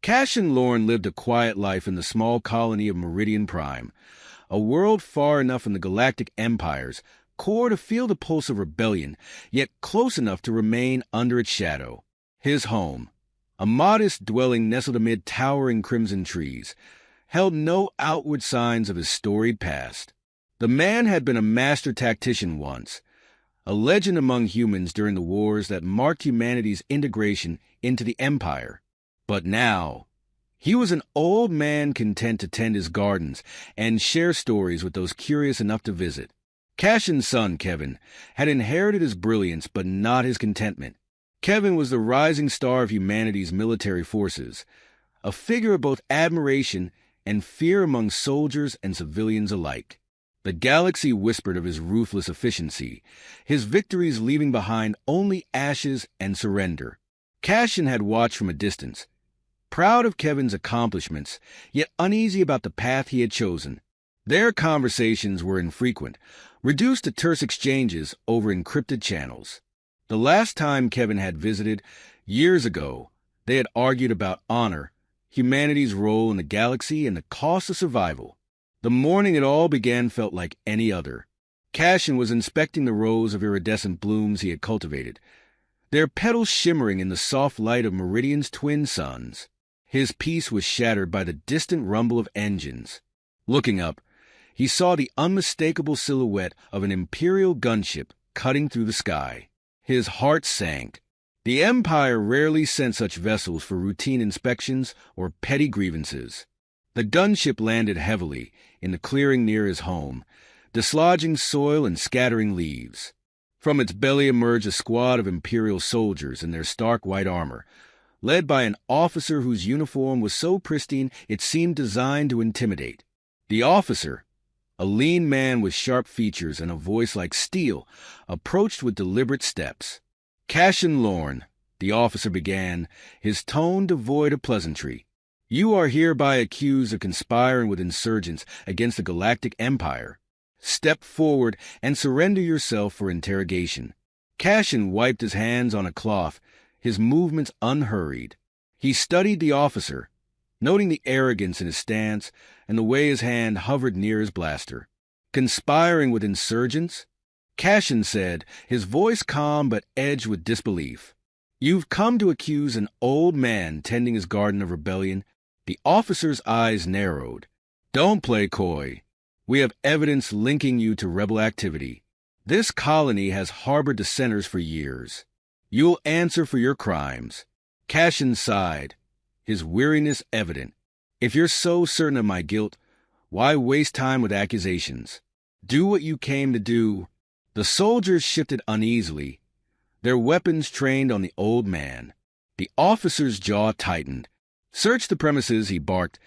Cash and Lorne lived a quiet life in the small colony of Meridian Prime, a world far enough in the galactic empire's core to feel the pulse of rebellion, yet close enough to remain under its shadow. His home, a modest dwelling nestled amid towering crimson trees, held no outward signs of his storied past. The man had been a master tactician once, a legend among humans during the wars that marked humanity's integration into the Empire. But now, he was an old man content to tend his gardens and share stories with those curious enough to visit. Cashin's son, Kevin, had inherited his brilliance but not his contentment. Kevin was the rising star of humanity's military forces, a figure of both admiration and fear among soldiers and civilians alike. The galaxy whispered of his ruthless efficiency, his victories leaving behind only ashes and surrender. Cashin had watched from a distance, proud of Kevin's accomplishments, yet uneasy about the path he had chosen. Their conversations were infrequent, reduced to terse exchanges over encrypted channels. The last time Kevin had visited, years ago, they had argued about honor, humanity's role in the galaxy, and the cost of survival. The morning it all began felt like any other. Cashin was inspecting the rows of iridescent blooms he had cultivated, their petals shimmering in the soft light of Meridian's twin suns. His peace was shattered by the distant rumble of engines. Looking up, he saw the unmistakable silhouette of an Imperial gunship cutting through the sky. His heart sank. The Empire rarely sent such vessels for routine inspections or petty grievances. The gunship landed heavily in the clearing near his home, dislodging soil and scattering leaves. From its belly emerged a squad of Imperial soldiers in their stark white armor, led by an officer whose uniform was so pristine it seemed designed to intimidate. The officer, a lean man with sharp features and a voice like steel, approached with deliberate steps. "Cashin Lorne," the officer began, his tone devoid of pleasantry. "You are hereby accused of conspiring with insurgents against the Galactic Empire. Step forward and surrender yourself for interrogation." Cashin wiped his hands on a cloth, his movements unhurried. He studied the officer, noting the arrogance in his stance and the way his hand hovered near his blaster. "Conspiring with insurgents?" Cashin said, his voice calm but edged with disbelief. "You've come to accuse an old man tending his garden of rebellion." The officer's eyes narrowed. "Don't play coy. We have evidence linking you to rebel activity. This colony has harbored dissenters for years. You'll answer for your crimes." Cashin sighed, his weariness evident. "If you're so certain of my guilt, why waste time with accusations? Do what you came to do." The soldiers shifted uneasily, their weapons trained on the old man. The officer's jaw tightened. "Search the premises," he barked,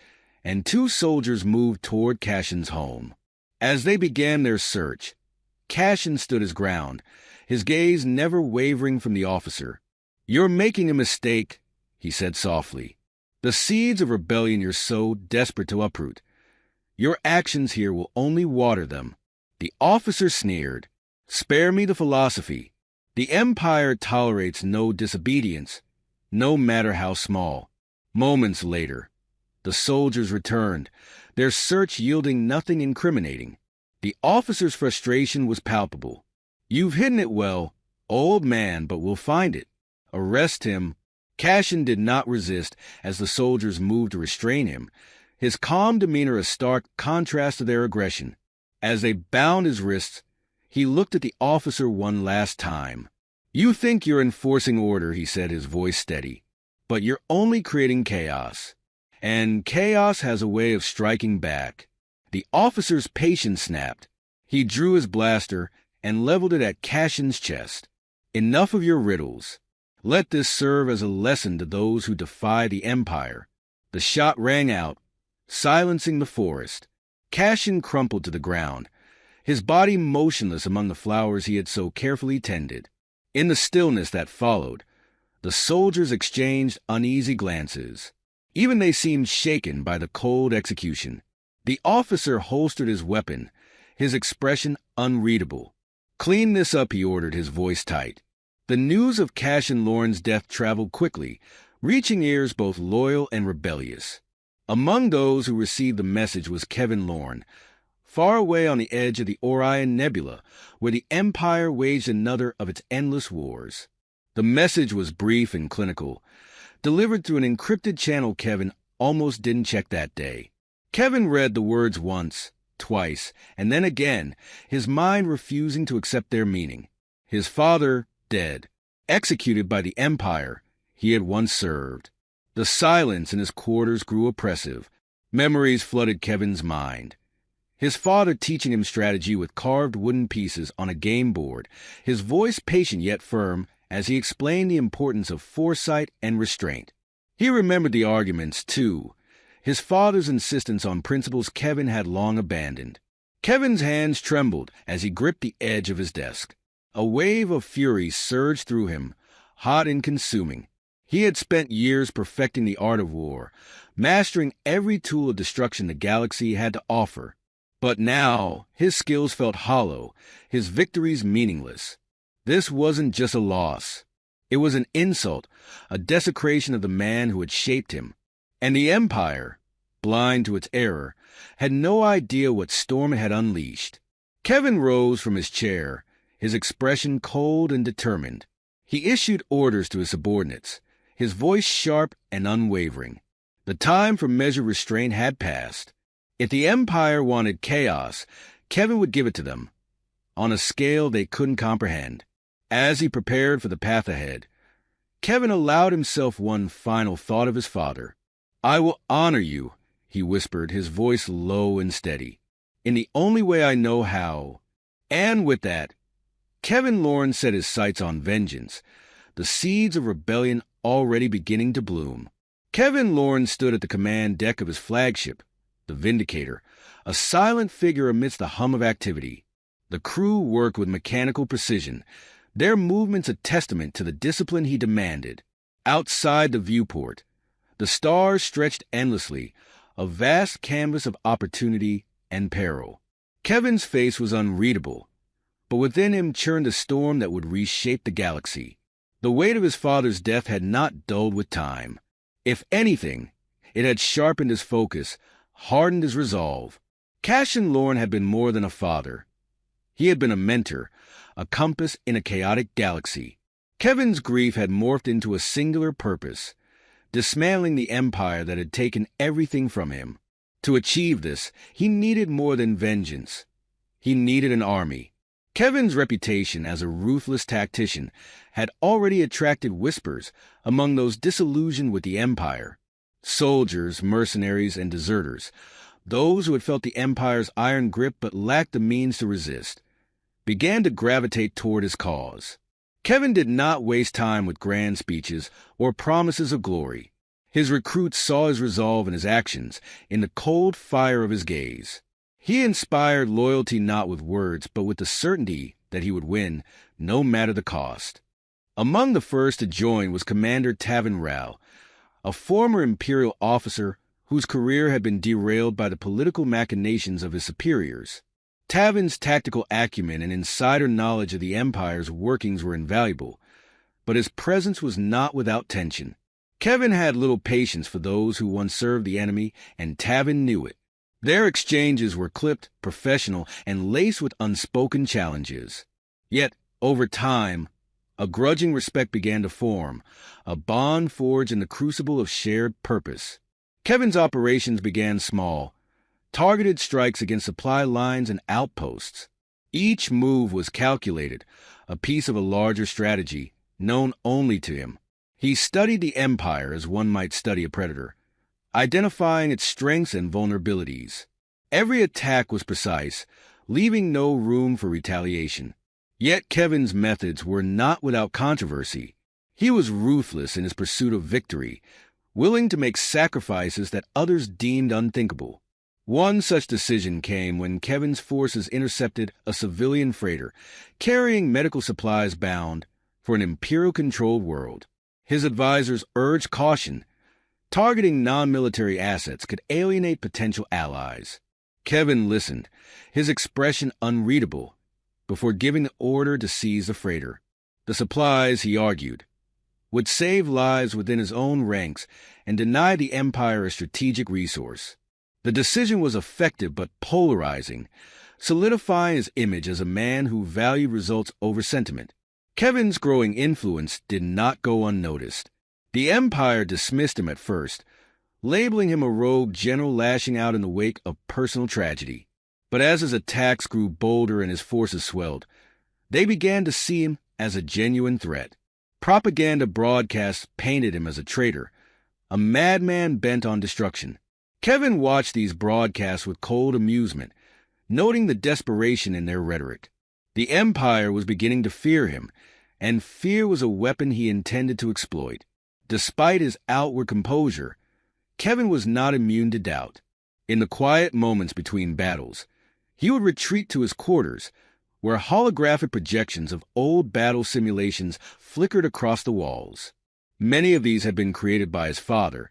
and two soldiers moved toward Cashin's home. As they began their search, Cashin stood his ground, his gaze never wavering from the officer. "You're making a mistake," he said softly. "The seeds of rebellion you're so desperate to uproot. Your actions here will only water them." The officer sneered. "Spare me the philosophy. The Empire tolerates no disobedience, no matter how small." Moments later, the soldiers returned, their search yielding nothing incriminating. The officer's frustration was palpable. "You've hidden it well, old man, but we'll find it. Arrest him." Cashin did not resist as the soldiers moved to restrain him, his calm demeanor a stark contrast to their aggression. As they bound his wrists, he looked at the officer one last time. "You think you're enforcing order," he said, his voice steady, "but you're only creating chaos. And chaos has a way of striking back." The officer's patience snapped. He drew his blaster and leveled it at Cashin's chest. "Enough of your riddles. Let this serve as a lesson to those who defy the Empire." The shot rang out, silencing the forest. Cashin crumpled to the ground, his body motionless among the flowers he had so carefully tended. In the stillness that followed, the soldiers exchanged uneasy glances. Even they seemed shaken by the cold execution. The officer holstered his weapon, his expression unreadable. "Clean this up," he ordered, his voice tight. The news of Cashin Lorne's death traveled quickly, reaching ears both loyal and rebellious. Among those who received the message was Kevin Lorne, far away on the edge of the Orion Nebula, where the Empire waged another of its endless wars. The message was brief and clinical, delivered through an encrypted channel Kevin almost didn't check that day. Kevin read the words once, twice, and then again, his mind refusing to accept their meaning. His father, dead, executed by the Empire he had once served. The silence in his quarters grew oppressive. Memories flooded Kevin's mind. His father teaching him strategy with carved wooden pieces on a game board, his voice patient yet firm as he explained the importance of foresight and restraint. He remembered the arguments, too, his father's insistence on principles Kevin had long abandoned. Kevin's hands trembled as he gripped the edge of his desk. A wave of fury surged through him, hot and consuming. He had spent years perfecting the art of war, mastering every tool of destruction the galaxy had to offer. But now, his skills felt hollow, his victories meaningless. This wasn't just a loss. It was an insult, a desecration of the man who had shaped him. And the Empire, blind to its error, had no idea what storm it had unleashed. Kevin rose from his chair, his expression cold and determined. He issued orders to his subordinates, his voice sharp and unwavering. The time for measured restraint had passed. If the Empire wanted chaos, Kevin would give it to them, on a scale they couldn't comprehend. As he prepared for the path ahead, Kevin allowed himself one final thought of his father. "I will honor you," he whispered, his voice low and steady, "in the only way I know how." And with that, Kevin Lorne set his sights on vengeance, the seeds of rebellion already beginning to bloom. Kevin Lorne stood at the command deck of his flagship, the Vindicator, a silent figure amidst the hum of activity. The crew worked with mechanical precision, their movements a testament to the discipline he demanded. Outside the viewport, the stars stretched endlessly, a vast canvas of opportunity and peril. Kevin's face was unreadable, but within him churned a storm that would reshape the galaxy. The weight of his father's death had not dulled with time. If anything, it had sharpened his focus, hardened his resolve. Cassian Lorne had been more than a father. He had been a mentor, a compass in a chaotic galaxy. Kevin's grief had morphed into a singular purpose, dismantling the empire that had taken everything from him. To achieve this, he needed more than vengeance. He needed an army. Kevin's reputation as a ruthless tactician had already attracted whispers among those disillusioned with the empire. Soldiers, mercenaries, and deserters, those who had felt the empire's iron grip but lacked the means to resist, began to gravitate toward his cause. Kevin did not waste time with grand speeches or promises of glory. His recruits saw his resolve in his actions, in the cold fire of his gaze. He inspired loyalty not with words, but with the certainty that he would win, no matter the cost. Among the first to join was Commander Tavin Rao, a former Imperial officer whose career had been derailed by the political machinations of his superiors. Tavin's tactical acumen and insider knowledge of the Empire's workings were invaluable, but his presence was not without tension. Kevin had little patience for those who once served the enemy, and Tavin knew it. Their exchanges were clipped, professional, and laced with unspoken challenges. Yet, over time, a grudging respect began to form, a bond forged in the crucible of shared purpose. Kevin's operations began small, targeted strikes against supply lines and outposts. Each move was calculated, a piece of a larger strategy, known only to him. He studied the Empire as one might study a predator, identifying its strengths and vulnerabilities. Every attack was precise, leaving no room for retaliation. Yet Kevin's methods were not without controversy. He was ruthless in his pursuit of victory, willing to make sacrifices that others deemed unthinkable. One such decision came when Kevin's forces intercepted a civilian freighter, carrying medical supplies bound for an Imperial-controlled world. His advisors urged caution. Targeting non-military assets could alienate potential allies. Kevin listened, his expression unreadable, before giving the order to seize the freighter. The supplies, he argued, would save lives within his own ranks and deny the Empire a strategic resource. The decision was effective but polarizing, solidifying his image as a man who valued results over sentiment. Kevin's growing influence did not go unnoticed. The Empire dismissed him at first, labeling him a rogue general lashing out in the wake of personal tragedy. But as his attacks grew bolder and his forces swelled, they began to see him as a genuine threat. Propaganda broadcasts painted him as a traitor, a madman bent on destruction. Kevin watched these broadcasts with cold amusement, noting the desperation in their rhetoric. The Empire was beginning to fear him, and fear was a weapon he intended to exploit. Despite his outward composure, Kevin was not immune to doubt. In the quiet moments between battles, he would retreat to his quarters, where holographic projections of old battle simulations flickered across the walls. Many of these had been created by his father,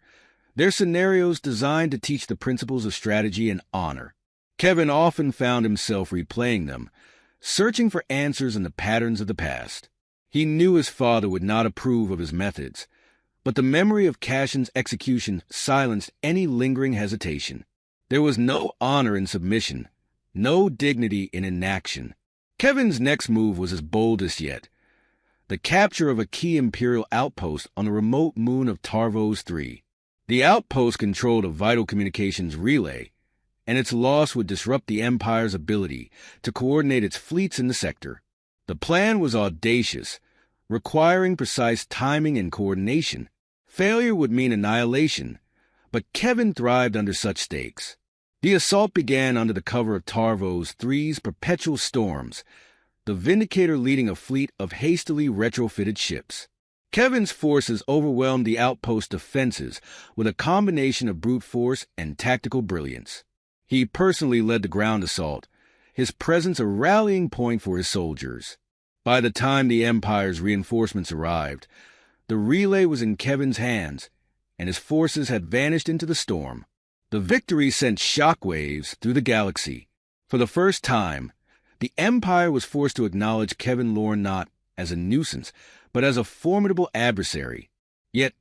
their scenarios designed to teach the principles of strategy and honor. Kevin often found himself replaying them, searching for answers in the patterns of the past. He knew his father would not approve of his methods, but the memory of Cashin's execution silenced any lingering hesitation. There was no honor in submission, no dignity in inaction. Kevin's next move was his boldest yet, the capture of a key Imperial outpost on the remote moon of Tarvos 3. The outpost controlled a vital communications relay, and its loss would disrupt the Empire's ability to coordinate its fleets in the sector. The plan was audacious, requiring precise timing and coordination. Failure would mean annihilation, but Kevin thrived under such stakes. The assault began under the cover of Tarvos 3's perpetual storms, the Vindicator leading a fleet of hastily retrofitted ships. Kevin's forces overwhelmed the outpost defenses with a combination of brute force and tactical brilliance. He personally led the ground assault, his presence a rallying point for his soldiers. By the time the Empire's reinforcements arrived, the relay was in Kevin's hands, and his forces had vanished into the storm. The victory sent shockwaves through the galaxy. For the first time, the Empire was forced to acknowledge Kevin Lorne not as a nuisance, but as a formidable adversary. Yet,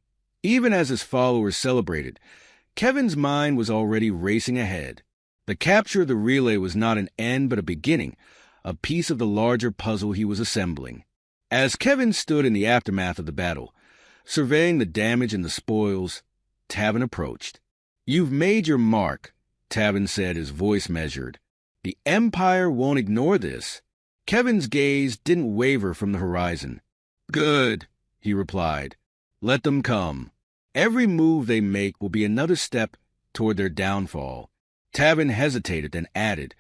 even as his followers celebrated, Kevin's mind was already racing ahead. The capture of the relay was not an end but a beginning, a piece of the larger puzzle he was assembling. As Kevin stood in the aftermath of the battle, surveying the damage and the spoils, Tavin approached. "You've made your mark," Tavin said, his voice measured. "The Empire won't ignore this." Kevin's gaze didn't waver from the horizon. "Good," he replied. "Let them come. Every move they make will be another step toward their downfall." Tavin hesitated, then added,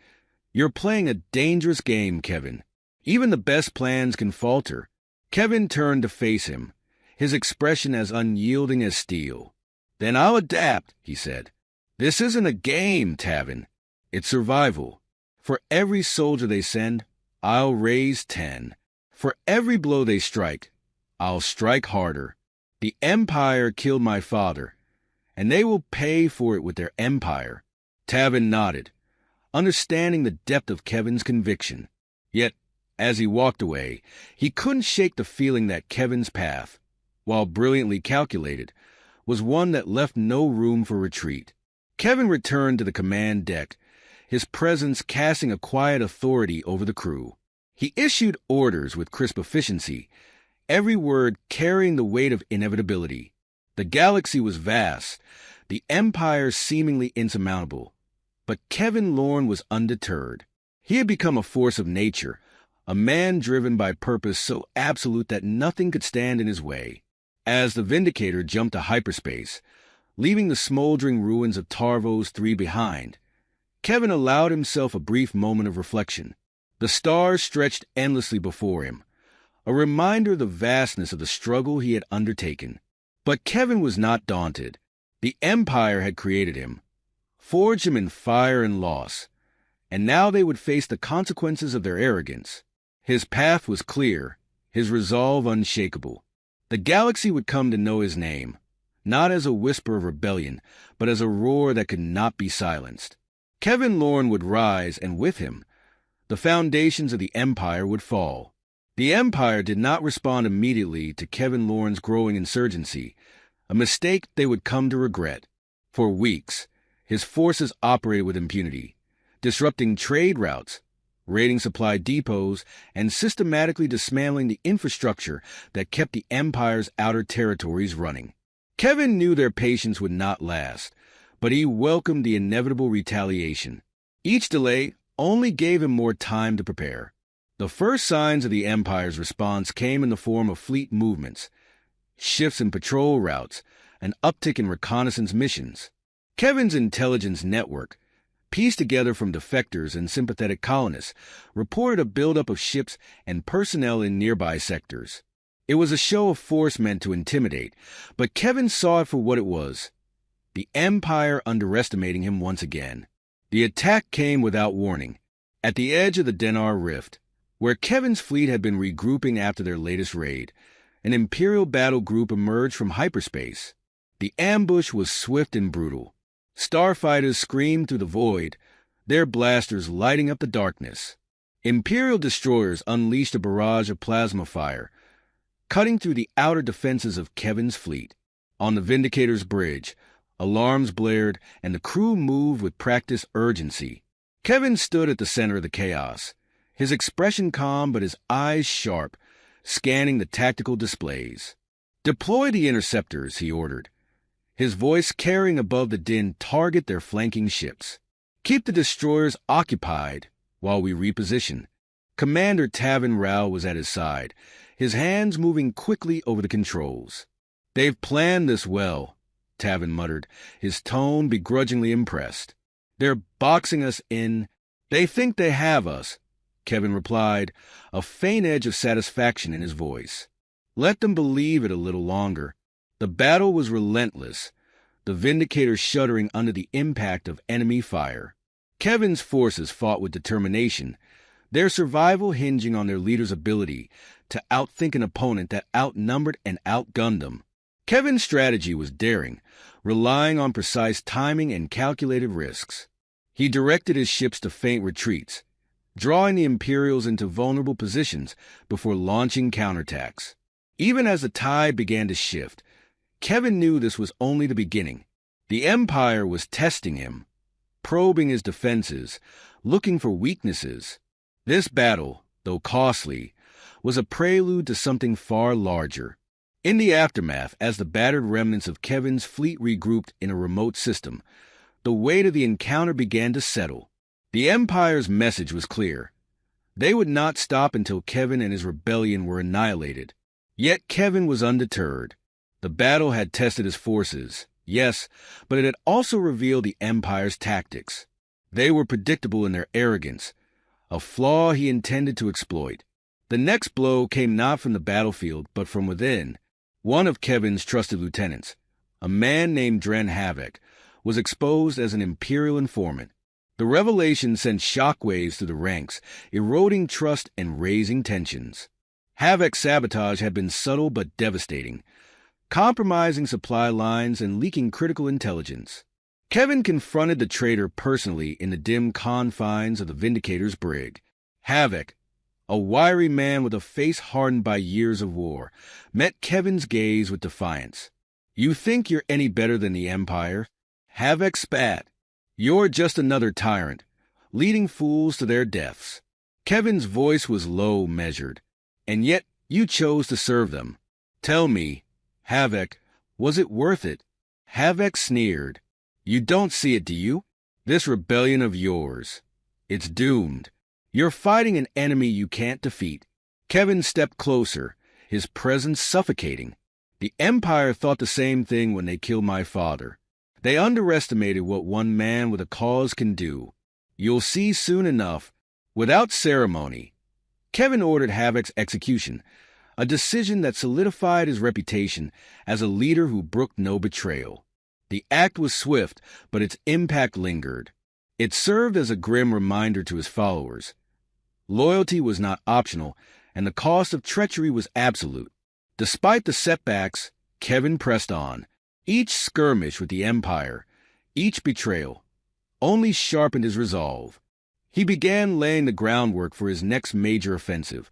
"You're playing a dangerous game, Kevin. Even the best plans can falter." Kevin turned to face him, his expression as unyielding as steel. "Then I'll adapt," he said. "This isn't a game, Tavin. It's survival. For every soldier they send, I'll raise 10. For every blow they strike, I'll strike harder. The Empire killed my father, and they will pay for it with their empire." Tavin nodded, understanding the depth of Kevin's conviction. Yet, as he walked away, he couldn't shake the feeling that Kevin's path, while brilliantly calculated, was one that left no room for retreat. Kevin returned to the command deck, his presence casting a quiet authority over the crew. He issued orders with crisp efficiency, every word carrying the weight of inevitability. The galaxy was vast, the Empire seemingly insurmountable, but Kevin Lorne was undeterred. He had become a force of nature, a man driven by purpose so absolute that nothing could stand in his way. As the Vindicator jumped to hyperspace, leaving the smoldering ruins of Tarvos 3 behind, Kevin allowed himself a brief moment of reflection. The stars stretched endlessly before him, a reminder of the vastness of the struggle he had undertaken. But Kevin was not daunted. The Empire had created him, forged him in fire and loss, and now they would face the consequences of their arrogance. His path was clear, his resolve unshakable. The galaxy would come to know his name, not as a whisper of rebellion, but as a roar that could not be silenced. Kevin Lorne would rise, and with him, the foundations of the Empire would fall. The Empire did not respond immediately to Kevin Lorne's growing insurgency, a mistake they would come to regret. For weeks, his forces operated with impunity, disrupting trade routes, raiding supply depots, and systematically dismantling the infrastructure that kept the Empire's outer territories running. Kevin knew their patience would not last, but he welcomed the inevitable retaliation. Each delay only gave him more time to prepare. The first signs of the Empire's response came in the form of fleet movements, shifts in patrol routes, an uptick in reconnaissance missions. Kevin's intelligence network, pieced together from defectors and sympathetic colonists, reported a buildup of ships and personnel in nearby sectors. It was a show of force meant to intimidate, but Kevin saw it for what it was: the Empire underestimating him once again. The attack came without warning, at the edge of the Denar Rift, where Kevin's fleet had been regrouping after their latest raid. An Imperial battle group emerged from hyperspace. The ambush was swift and brutal. Starfighters screamed through the void, their blasters lighting up the darkness. Imperial destroyers unleashed a barrage of plasma fire, cutting through the outer defenses of Kevin's fleet. On the Vindicator's bridge, alarms blared, and the crew moved with practiced urgency. Kevin stood at the center of the chaos, his expression calm but his eyes sharp, scanning the tactical displays. "Deploy the interceptors," he ordered, his voice carrying above the din. "Target their flanking ships. Keep the destroyers occupied while we reposition." Commander Tavin Rao was at his side, his hands moving quickly over the controls. "They've planned this well," Tavin muttered, his tone begrudgingly impressed. "They're boxing us in." "They think they have us," Kevin replied, a faint edge of satisfaction in his voice. "Let them believe it a little longer." The battle was relentless, the Vindicator shuddering under the impact of enemy fire. Kevin's forces fought with determination, their survival hinging on their leader's ability to outthink an opponent that outnumbered and outgunned them. Kevin's strategy was daring, relying on precise timing and calculated risks. He directed his ships to feint retreats, drawing the Imperials into vulnerable positions before launching counterattacks. Even as the tide began to shift, Kevin knew this was only the beginning. The Empire was testing him, probing his defenses, looking for weaknesses. This battle, though costly, was a prelude to something far larger. In the aftermath, as the battered remnants of Kevin's fleet regrouped in a remote system, the weight of the encounter began to settle. The Empire's message was clear. They would not stop until Kevin and his rebellion were annihilated. Yet Kevin was undeterred. The battle had tested his forces, yes, but it had also revealed the Empire's tactics. They were predictable in their arrogance, a flaw he intended to exploit. The next blow came not from the battlefield, but from within. One of Kevin's trusted lieutenants, a man named Dren Havoc, was exposed as an Imperial informant. The revelation sent shockwaves through the ranks, eroding trust and raising tensions. Havoc's sabotage had been subtle but devastating, compromising supply lines and leaking critical intelligence. Kevin confronted the traitor personally in the dim confines of the Vindicator's brig. Havoc, a wiry man with a face hardened by years of war, met Kevin's gaze with defiance. "You think you're any better than the Empire?" Havoc spat. "You're just another tyrant, leading fools to their deaths." Kevin's voice was low, measured. "And yet you chose to serve them. Tell me, Havoc, was it worth it?" Havoc sneered. "You don't see it, do you? This rebellion of yours. It's doomed. You're fighting an enemy you can't defeat." Kevin stepped closer, his presence suffocating. "The Empire thought the same thing when they killed my father. They underestimated what one man with a cause can do. You'll see soon enough." Without ceremony, Kevin ordered Havoc's execution, a decision that solidified his reputation as a leader who brooked no betrayal. The act was swift, but its impact lingered. It served as a grim reminder to his followers. Loyalty was not optional, and the cost of treachery was absolute. Despite the setbacks, Kevin pressed on. Each skirmish with the Empire, each betrayal, only sharpened his resolve. He began laying the groundwork for his next major offensive,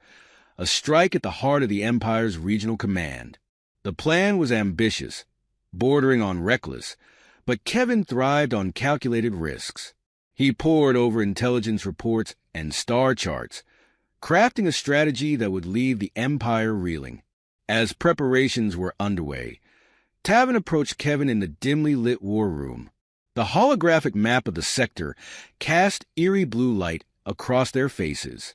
a strike at the heart of the Empire's regional command. The plan was ambitious, bordering on reckless, but Kevin thrived on calculated risks. He pored over intelligence reports and star charts, crafting a strategy that would leave the Empire reeling. As preparations were underway, Tavin approached Kevin in the dimly lit war room. The holographic map of the sector cast eerie blue light across their faces.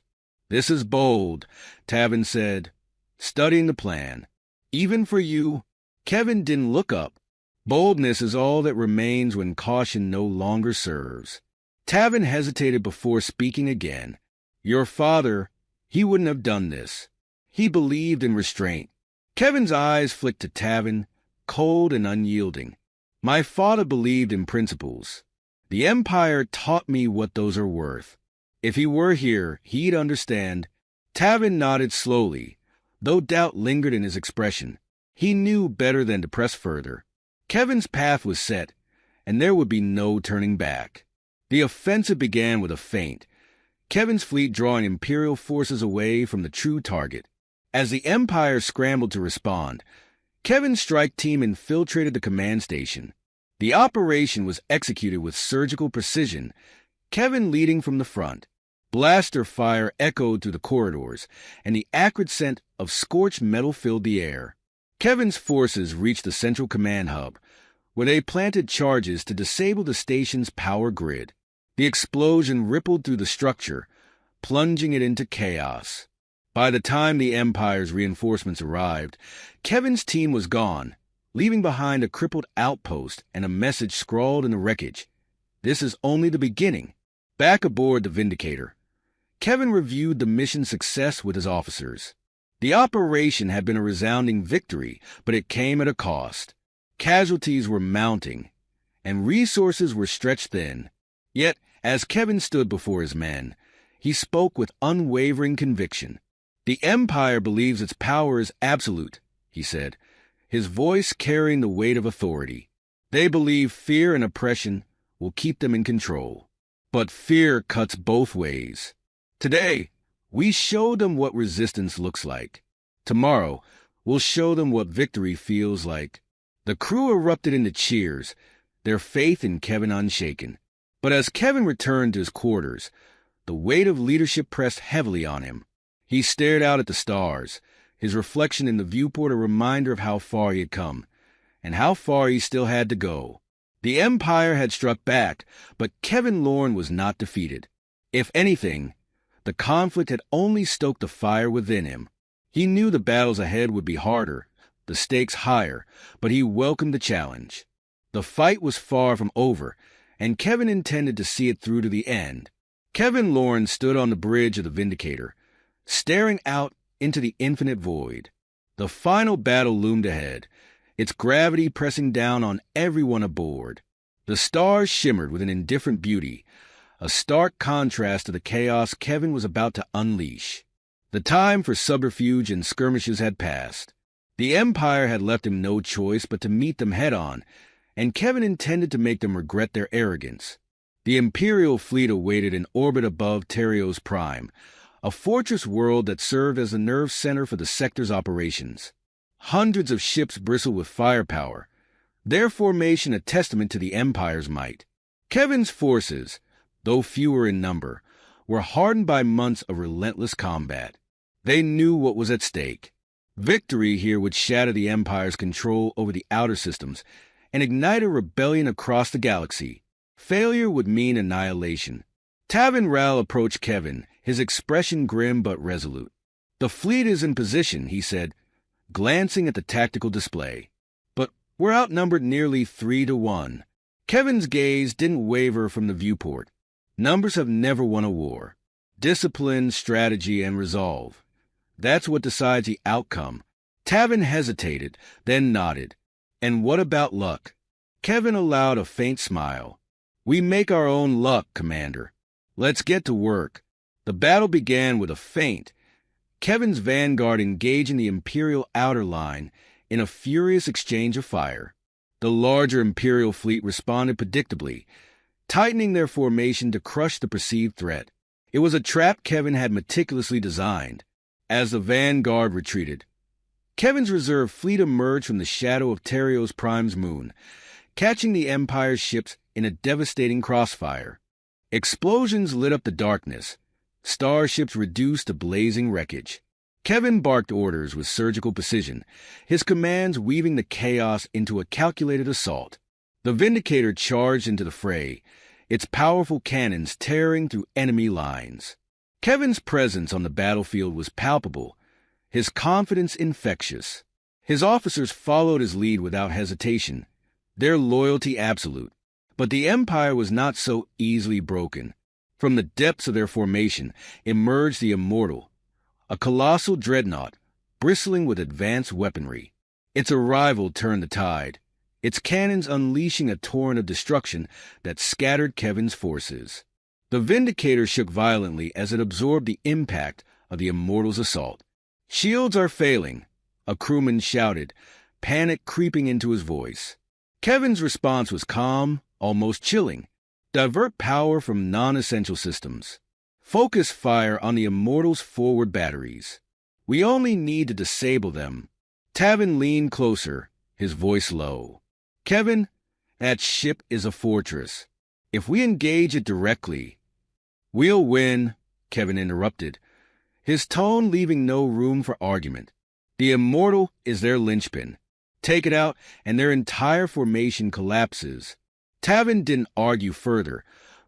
"This is bold," Tavin said, studying the plan. "Even for you." Kevin didn't look up. Boldness is all that remains when caution no longer serves. Tavin hesitated before speaking again. "Your father, he wouldn't have done this. He believed in restraint." Kevin's eyes flicked to Tavin, cold and unyielding. "My father believed in principles. The Empire taught me what those are worth. If he were here, he'd understand." Tavin nodded slowly, though doubt lingered in his expression. He knew better than to press further. Kevin's path was set, and there would be no turning back. The offensive began with a feint, Kevin's fleet drawing Imperial forces away from the true target. As the Empire scrambled to respond, Kevin's strike team infiltrated the command station. The operation was executed with surgical precision, Kevin leading from the front. Blaster fire echoed through the corridors, and the acrid scent of scorched metal filled the air. Kevin's forces reached the central command hub, where they planted charges to disable the station's power grid. The explosion rippled through the structure, plunging it into chaos. By the time the Empire's reinforcements arrived, Kevin's team was gone, leaving behind a crippled outpost and a message scrawled in the wreckage. "This is only the beginning." Back aboard the Vindicator, Kevin reviewed the mission's success with his officers. The operation had been a resounding victory, but it came at a cost. Casualties were mounting, and resources were stretched thin. Yet, as Kevin stood before his men, he spoke with unwavering conviction. "The Empire believes its power is absolute," he said, his voice carrying the weight of authority. "They believe fear and oppression will keep them in control. But fear cuts both ways. Today, we show them what resistance looks like. Tomorrow, we'll show them what victory feels like." The crew erupted into cheers, their faith in Kevin unshaken. But as Kevin returned to his quarters, the weight of leadership pressed heavily on him. He stared out at the stars, his reflection in the viewport a reminder of how far he had come, and how far he still had to go. The Empire had struck back, but Kevin Lorne was not defeated. If anything, the conflict had only stoked the fire within him. He knew the battles ahead would be harder, the stakes higher, but he welcomed the challenge. The fight was far from over, and Kevin intended to see it through to the end. Kevin Lorne stood on the bridge of the Vindicator, staring out into the infinite void. The final battle loomed ahead, its gravity pressing down on everyone aboard. The stars shimmered with an indifferent beauty, a stark contrast to the chaos Kevin was about to unleash. The time for subterfuge and skirmishes had passed. The Empire had left him no choice but to meet them head-on, and Kevin intended to make them regret their arrogance. The Imperial fleet awaited in orbit above Terrios Prime, a fortress world that served as the nerve center for the sector's operations. Hundreds of ships bristled with firepower, their formation a testament to the Empire's might. Kevin's forces, though fewer in number, were hardened by months of relentless combat. They knew what was at stake. Victory here would shatter the Empire's control over the outer systems and ignite a rebellion across the galaxy. Failure would mean annihilation. Tavin Ral approached Kevin, his expression grim but resolute. "The fleet is in position," he said, glancing at the tactical display. "But we're outnumbered nearly 3-1. Kevin's gaze didn't waver from the viewport. Numbers have never won a war. Discipline, strategy, and resolve. That's what decides the outcome. Tavin hesitated, then nodded. "And what about luck?" Kevin allowed a faint smile. "We make our own luck, Commander. Let's get to work." The battle began with a feint, Kevin's vanguard engaging the Imperial outer line in a furious exchange of fire. The larger Imperial fleet responded predictably, tightening their formation to crush the perceived threat. It was a trap Kevin had meticulously designed. As the vanguard retreated, Kevin's reserve fleet emerged from the shadow of Terios Prime's moon, catching the Empire's ships in a devastating crossfire. Explosions lit up the darkness, starships reduced to blazing wreckage. Kevin barked orders with surgical precision, his commands weaving the chaos into a calculated assault. The Vindicator charged into the fray, its powerful cannons tearing through enemy lines. Kevin's presence on the battlefield was palpable, his confidence infectious. His officers followed his lead without hesitation, their loyalty absolute. But the Empire was not so easily broken. From the depths of their formation emerged the Immortal, a colossal dreadnought, bristling with advanced weaponry. Its arrival turned the tide, its cannons unleashing a torrent of destruction that scattered Kevin's forces. The Vindicator shook violently as it absorbed the impact of the Immortal's assault. "Shields are failing," a crewman shouted, panic creeping into his voice. Kevin's response was calm, almost chilling. "Divert power from non-essential systems. Focus fire on the Immortal's forward batteries. We only need to disable them." Tavin leaned closer, his voice low. "Kevin, that ship is a fortress. If we engage it directly—" "We'll win," Kevin interrupted, his tone leaving no room for argument. "The Immortal is their linchpin. Take it out, and their entire formation collapses." Tavin didn't argue further,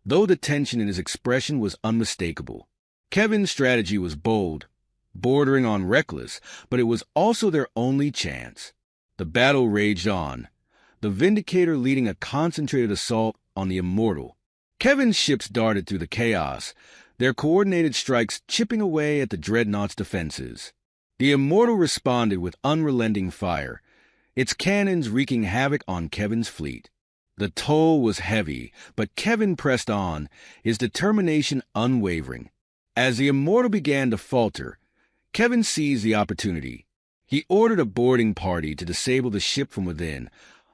though the tension in his expression was unmistakable. Kevin's strategy was bold, bordering on reckless, but it was also their only chance. The battle raged on, the Vindicator leading a concentrated assault on the Immortal. Kevin's ships darted through the chaos, their coordinated strikes chipping away at the dreadnought's defenses. The Immortal responded with unrelenting fire, its cannons wreaking havoc on Kevin's fleet. The toll was heavy, but Kevin pressed on, his determination unwavering. As the Immortal began to falter, Kevin seized the opportunity. He ordered a boarding party to disable the ship from within,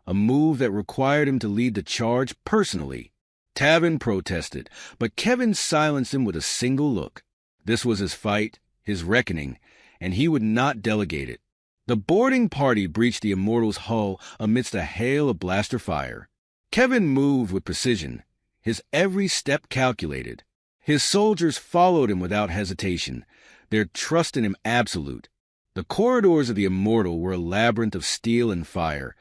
a move that required him to lead the charge personally. Tavin protested, but Kevin silenced him with a single look. This was his fight, his reckoning, and he would not delegate it. The boarding party breached the Immortal's hull amidst a hail of blaster fire. Kevin moved with precision, his every step calculated. His soldiers followed him without hesitation, their trust in him absolute. The corridors of the Immortal were a labyrinth of steel and fire,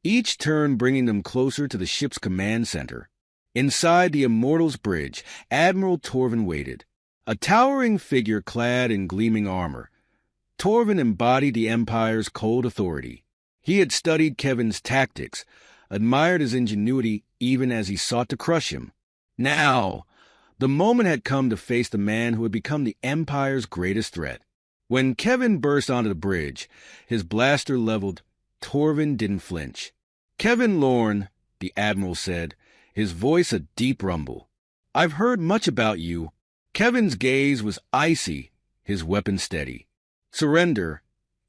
each turn bringing them closer to the ship's command center. Inside the Immortal's bridge, Admiral Torvin waited, a towering figure clad in gleaming armor. Torvin embodied the Empire's cold authority. He had studied Kevin's tactics, admired his ingenuity even as he sought to crush him. Now, the moment had come to face the man who had become the Empire's greatest threat. When Kevin burst onto the bridge, his blaster leveled, Torvin didn't flinch. "Kevin Lorne," the Admiral said, his voice a deep rumble. "I've heard much about you." Kevin's gaze was icy, his weapon steady. "Surrender,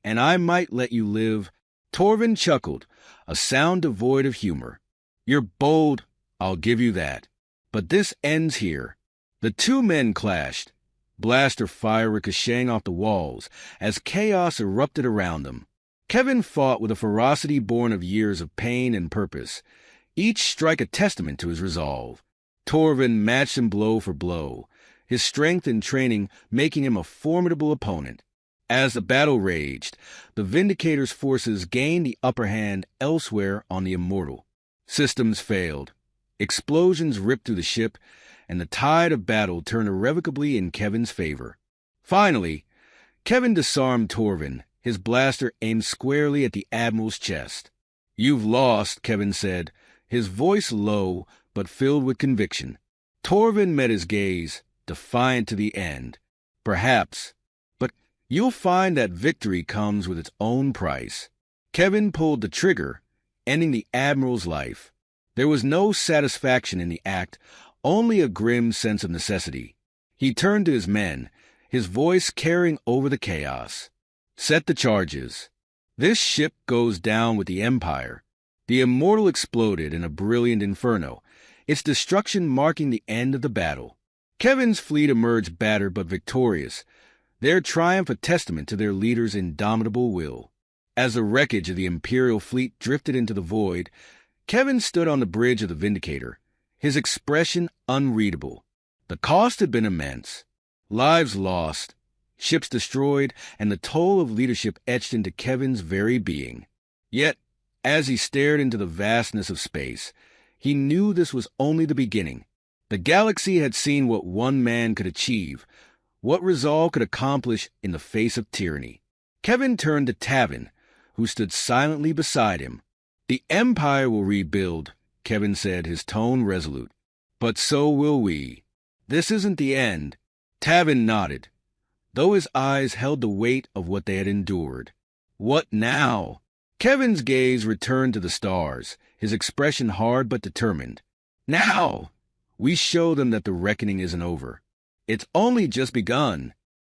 and I might let you live." Torvin chuckled, a sound devoid of humor. "You're bold, I'll give you that. But this ends here." The two men clashed, blaster fire ricocheting off the walls as chaos erupted around them. Kevin fought with a ferocity born of years of pain and purpose, each strike a testament to his resolve. Torvin matched him blow for blow, his strength and training making him a formidable opponent. As the battle raged, the Vindicator's forces gained the upper hand elsewhere on the Immortal. Systems failed, explosions ripped through the ship, and the tide of battle turned irrevocably in Kevin's favor. Finally, Kevin disarmed Torvin, his blaster aimed squarely at the Admiral's chest. "You've lost," Kevin said, his voice low but filled with conviction. Torvin met his gaze, defiant to the end. "Perhaps. You'll find that victory comes with its own price." Kevin pulled the trigger, ending the Admiral's life. There was no satisfaction in the act, only a grim sense of necessity. He turned to his men, his voice carrying over the chaos. "Set the charges. This ship goes down with the Empire." The Immortal exploded in a brilliant inferno, its destruction marking the end of the battle. Kevin's fleet emerged battered but victorious, their triumph a testament to their leader's indomitable will. As the wreckage of the Imperial fleet drifted into the void, Kevin stood on the bridge of the Vindicator, his expression unreadable. The cost had been immense. Lives lost, ships destroyed, and the toll of leadership etched into Kevin's very being. Yet, as he stared into the vastness of space, he knew this was only the beginning. The galaxy had seen what one man could achieve, what resolve could accomplish in the face of tyranny. Kevin turned to Tavin, who stood silently beside him. "The Empire will rebuild," Kevin said, his tone resolute. "But so will we. This isn't the end." Tavin nodded, though his eyes held the weight of what they had endured. "What now?" Kevin's gaze returned to the stars, his expression hard but determined. "Now! We show them that the reckoning isn't over. It's only just begun."